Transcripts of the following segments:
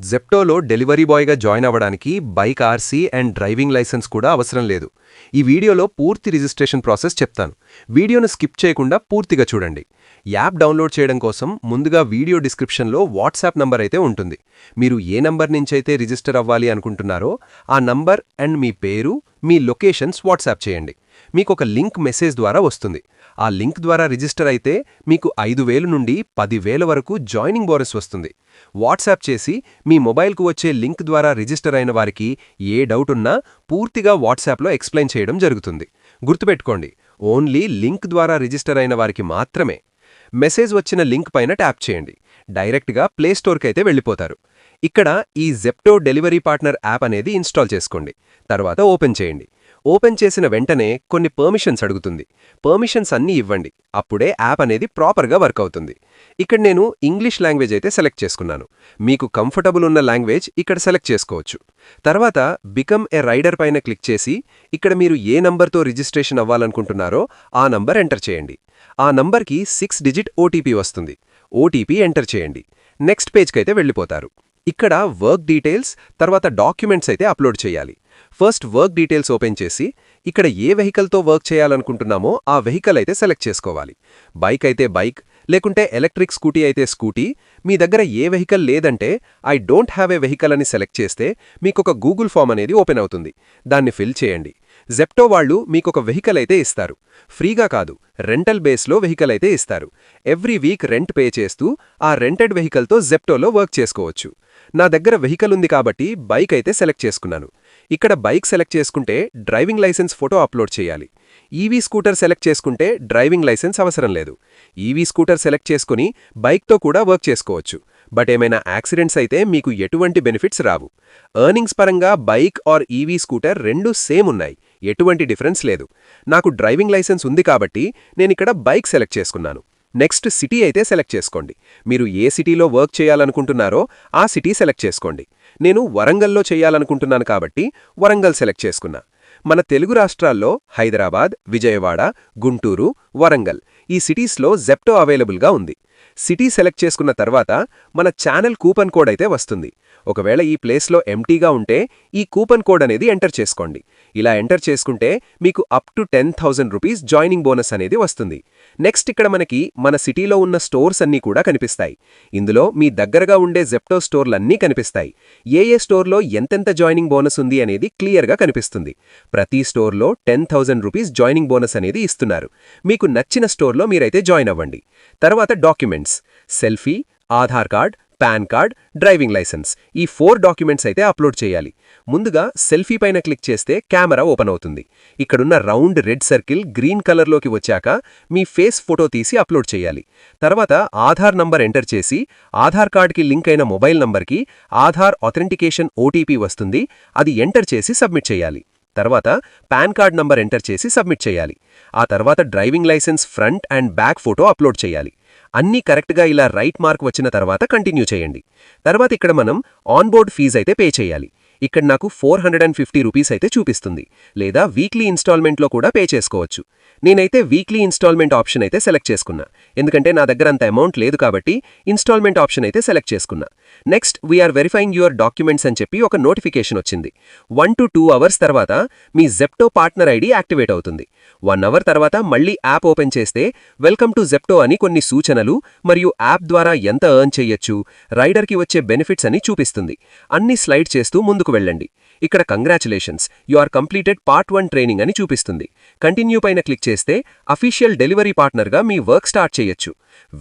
జెప్టోలో delivery బాయ్గా join అవ్వడానికి bike RC and driving licence కూడా అవసరం లేదు. ఈ వీడియోలో పూర్తి రిజిస్ట్రేషన్ ప్రాసెస్ చెప్తాను. వీడియోను స్కిప్ చేయకుండా పూర్తిగా చూడండి. యాప్ డౌన్లోడ్ చేయడం కోసం ముందుగా వీడియో డిస్క్రిప్షన్లో వాట్సాప్ నంబర్ అయితే ఉంటుంది. మీరు ఏ నంబర్ నుంచైతే రిజిస్టర్ అవ్వాలి అనుకుంటున్నారో ఆ నంబర్ అండ్ మీ పేరు, మీ లొకేషన్స్ వాట్సాప్ చేయండి. మీకొక లింక్ మెసేజ్ ద్వారా వస్తుంది. ఆ లింక్ ద్వారా రిజిస్టర్ అయితే మీకు 5,000 నుండి 10,000 వరకు జాయినింగ్ బోనస్ వస్తుంది. వాట్సాప్ చేసి మీ మొబైల్కు వచ్చే లింక్ ద్వారా రిజిస్టర్ అయిన వారికి ఏ డౌట్ ఉన్నా పూర్తిగా వాట్సాప్లో ఎక్స్ప్లెయిన్ చేయడం జరుగుతుంది. గుర్తుపెట్టుకోండి, ఓన్లీ లింక్ ద్వారా రిజిస్టర్ అయిన వారికి మాత్రమే. మెసేజ్ వచ్చిన లింక్ పైన ట్యాప్ చేయండి. డైరెక్ట్గా ప్లేస్టోర్కైతే వెళ్ళిపోతారు. ఇక్కడ ఈ జెప్టో డెలివరీ పార్ట్నర్ యాప్ అనేది ఇన్స్టాల్ చేసుకోండి. తర్వాత ఓపెన్ చేయండి. ఓపెన్ చేసిన వెంటనే కొన్ని పర్మిషన్స్ అడుగుతుంది. పర్మిషన్స్ అన్నీ ఇవ్వండి. అప్పుడే యాప్ అనేది ప్రాపర్గా వర్క్ అవుతుంది. ఇక్కడ నేను ఇంగ్లీష్ లాంగ్వేజ్ అయితే సెలెక్ట్ చేసుకున్నాను. మీకు కంఫర్టబుల్ ఉన్న లాంగ్వేజ్ ఇక్కడ సెలెక్ట్ చేసుకోవచ్చు. తర్వాత బికమ్ ఏ రైడర్ పైన క్లిక్ చేసి ఇక్కడ మీరు ఏ నంబర్తో రిజిస్ట్రేషన్ అవ్వాలనుకుంటున్నారో ఆ నంబర్ ఎంటర్ చేయండి. ఆ నంబర్కి 6 డిజిట్ ఓటీపీ వస్తుంది. ఓటీపీ ఎంటర్ చేయండి. నెక్స్ట్ పేజ్కైతే వెళ్ళిపోతారు. ఇక్కడ వర్క్ డీటెయిల్స్, తర్వాత డాక్యుమెంట్స్ అయితే అప్లోడ్ చేయాలి. ఫస్ట్ వర్క్ డీటెయిల్స్ ఓపెన్ చేసి ఇక్కడ ఏ వెహికల్తో వర్క్ చేయాలనుకుంటున్నామో ఆ వెహికల్ అయితే సెలెక్ట్ చేసుకోవాలి. బైక్ అయితే బైక్, లేకుంటే ఎలక్ట్రిక్ స్కూటీ అయితే స్కూటీ. మీ దగ్గర ఏ వెహికల్ లేదంటే I don't have a vehicle అని సెలెక్ట్ చేస్తే మీకొక గూగుల్ ఫామ్ అనేది ఓపెన్ అవుతుంది. దాన్ని ఫిల్ చేయండి. జెప్టో వాళ్ళు మీకొక వెహికల్ అయితే ఇస్తారు. ఫ్రీగా కాదు, రెంటల్ బేస్లో వెహికల్ అయితే ఇస్తారు. ఎవ్రీ వీక్ రెంట్ పే చేస్తూ ఆ రెంటెడ్ వెహికల్తో జెప్టోలో వర్క్ చేసుకోవచ్చు. నా దగ్గర వెహికల్ ఉంది కాబట్టి బైక్ అయితే సెలెక్ట్ చేసుకున్నాను. ఇక్కడ బైక్ సెలెక్ట్ చేసుకుంటే డ్రైవింగ్ లైసెన్స్ ఫోటో అప్లోడ్ చేయాలి. ఈవీ స్కూటర్ సెలెక్ట్ చేసుకుంటే డ్రైవింగ్ లైసెన్స్ అవసరం లేదు. ఈవీ స్కూటర్ సెలెక్ట్ చేసుకుని బైక్తో కూడా వర్క్ చేసుకోవచ్చు. బట్ ఏమైనా యాక్సిడెంట్స్ అయితే మీకు ఎటువంటి బెనిఫిట్స్ రావు. ఎర్నింగ్స్ పరంగా బైక్ ఆర్ ఈవీ స్కూటర్ రెండూ సేమ్ ఉన్నాయి. ఎటువంటి డిఫరెన్స్ లేదు. నాకు డ్రైవింగ్ లైసెన్స్ ఉంది కాబట్టి నేనిక్కడ బైక్ సెలెక్ట్ చేసుకున్నాను. నెక్స్ట్ సిటీ అయితే సెలెక్ట్ చేసుకోండి. మీరు ఏ సిటీలో వర్క్ చేయాలనుకుంటున్నారో ఆ సిటీ సెలెక్ట్ చేసుకోండి. నేను వరంగల్లో చేయాలనుకుంటున్నాను కాబట్టి వరంగల్ సెలెక్ట్ చేసుకున్నా. మన తెలుగు రాష్ట్రాల్లో హైదరాబాద్, విజయవాడ, గుంటూరు, వరంగల్ ఈ సిటీస్లో జెప్టో అవైలబుల్గా ఉంది. సిటీ సెలెక్ట్ చేసుకున్న తర్వాత మన ఛానల్ కూపన్ కోడ్ అయితే వస్తుంది. ఒకవేళ ఈ ప్లేస్లో ఎంటీగా ఉంటే ఈ కూపన్ కోడ్ అనేది ఎంటర్ చేసుకోండి. ఇలా ఎంటర్ చేసుకుంటే మీకు up to 10,000 rupees joining bonus అనేది వస్తుంది. నెక్స్ట్ ఇక్కడ మనకి మన సిటీలో ఉన్న స్టోర్స్ అన్నీ కూడా కనిపిస్తాయి. ఇందులో మీ దగ్గరగా ఉండే జెప్టో స్టోర్లన్నీ కనిపిస్తాయి. ఏ స్టోర్లో ఎంతెంత జాయినింగ్ బోనస్ ఉంది అనేది క్లియర్గా కనిపిస్తుంది. ప్రతి స్టోర్లో 10,000 రూపీస్ జాయినింగ్ బోనస్ అనేది ఇస్తున్నారు. మీకు నచ్చిన స్టోర్లో మీరైతే జాయిన్ అవ్వండి. తర్వాత documents, selfie, Aadhaar card, PAN card, driving licence ఈ 4 డాక్యుమెంట్స్ అయితే అప్లోడ్ చేయాలి. ముందుగా సెల్ఫీ పైన క్లిక్ చేస్తే కెమెరా ఓపెన్ అవుతుంది. ఇక్కడున్న రౌండ్ రెడ్ సర్కిల్ గ్రీన్ కలర్లోకి వచ్చాక మీ ఫేస్ ఫోటో తీసి అప్లోడ్ చేయాలి. తర్వాత ఆధార్ నంబర్ ఎంటర్ చేసి ఆధార్ కార్డ్కి లింక్ అయిన మొబైల్ నంబర్కి ఆధార్ ఆథెంటికేషన్ ఓటీపీ వస్తుంది. అది ఎంటర్ చేసి సబ్మిట్ చేయాలి. తర్వాత పాన్ కార్డ్ నంబర్ ఎంటర్ చేసి సబ్మిట్ చేయాలి. ఆ తర్వాత driving licence front and back photo upload చేయాలి. అన్నీ కరెక్ట్గా ఇలా రైట్ మార్క్ వచ్చిన తర్వాత కంటిన్యూ చేయండి. తర్వాత ఇక్కడ మనం ఆన్బోర్డ్ ఫీజ్ అయితే పే చేయాలి. ఇక్కడ నాకు 450 రూపీస్ అయితే చూపిస్తుంది. లేదా వీక్లీ ఇన్స్టాల్మెంట్లో కూడా పే చేసుకోవచ్చు. నేనైతే వీక్లీ ఇన్స్టాల్మెంట్ ఆప్షన్ అయితే సెలెక్ట్ చేసుకున్నా. ఎందుకంటే నా దగ్గర అంత అమౌంట్ లేదు కాబట్టి ఇన్స్టాల్మెంట్ ఆప్షన్ అయితే సెలెక్ట్ చేసుకున్నా. Next we are verifying your documents అని చెప్పి ఒక నోటిఫికేషన్ వచ్చింది. 1 to 2 అవర్స్ తర్వాత మీ జెప్టో పార్ట్నర్ ఐడి యాక్టివేట్ అవుతుంది. 1 అవర్ తర్వాత మళ్ళీ యాప్ ఓపెన్ చేస్తే వెల్కమ్ టు జెప్టో అని కొన్ని సూచనలు మరియు యాప్ ద్వారా ఎంత ఎర్న్ చేయొచ్చు, రైడర్కి వచ్చే బెనిఫిట్స్ అని చూపిస్తుంది. అన్ని స్లైడ్ చేస్తూ ముందుకు వెళ్ళండి. ఇక్కడ congratulations, you are completed part 1 training అని చూపిస్తుంది. కంటిన్యూ పైన క్లిక్ చేస్తే అఫీషియల్ డెలివరీ పార్ట్నర్గా మీ వర్క్ స్టార్ట్ చేయొచ్చు.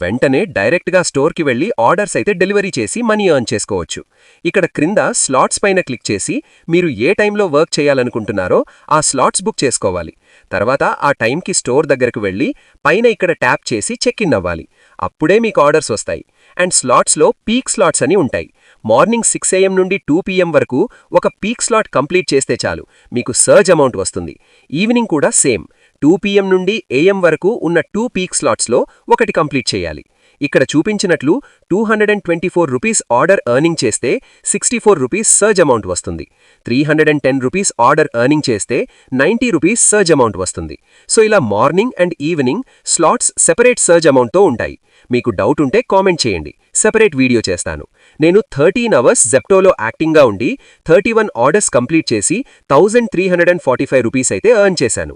వెంటనే డైరెక్ట్గా స్టోర్కి వెళ్ళి ఆర్డర్స్ అయితే డెలివరీ చేసి మనీ ఎర్న్ చేసుకోవచ్చు. ఇక్కడ క్రింద స్లాట్స్ పైన క్లిక్ చేసి మీరు ఏ టైంలో వర్క్ చేయాలనుకుంటున్నారో ఆ స్లాట్స్ బుక్ చేసుకోవాలి. తర్వాత ఆ టైంకి స్టోర్ దగ్గరకు వెళ్ళి పైన ఇక్కడ ట్యాప్ చేసి చెక్ ఇన్ అవ్వాలి. అప్పుడే మీకు ఆర్డర్స్ వస్తాయి. అండ్ స్లాట్స్లో పీక్ స్లాట్స్ అని ఉంటాయి. మార్నింగ్ 6 AM నుండి 2 PM వరకు ఒక పీక్ స్లాట్ కంప్లీట్ చేస్తే చాలు మీకు సర్జ్ అమౌంట్ వస్తుంది. ఈవినింగ్ కూడా సేమ్ 2 PM నుండి AM వరకు ఉన్న 2 పీక్ స్లాట్స్లో ఒకటి కంప్లీట్ చేయాలి. ఇక్కడ చూపించినట్లు 224 రూపీస్ ఆర్డర్ ఎర్నింగ్ చేస్తే 64 రూపీస్ సర్జ్ అమౌంట్ వస్తుంది. 310 రూపీస్ ఆర్డర్ ఎర్నింగ్ చేస్తే 90 రూపీస్ సర్జ్ అమౌంట్ వస్తుంది. సో ఇలా morning and evening slots separate surge అమౌంట్తో ఉంటాయి. మీకు డౌట్ ఉంటే కామెంట్ చేయండి, సెపరేట్ వీడియో చేస్తాను. నేను 13 అవర్స్ జెప్టోలో యాక్టింగ్గా ఉండి 31 ఆర్డర్స్ కంప్లీట్ చేసి 1345 రూపీస్ అయితే ఎర్న్ చేశాను.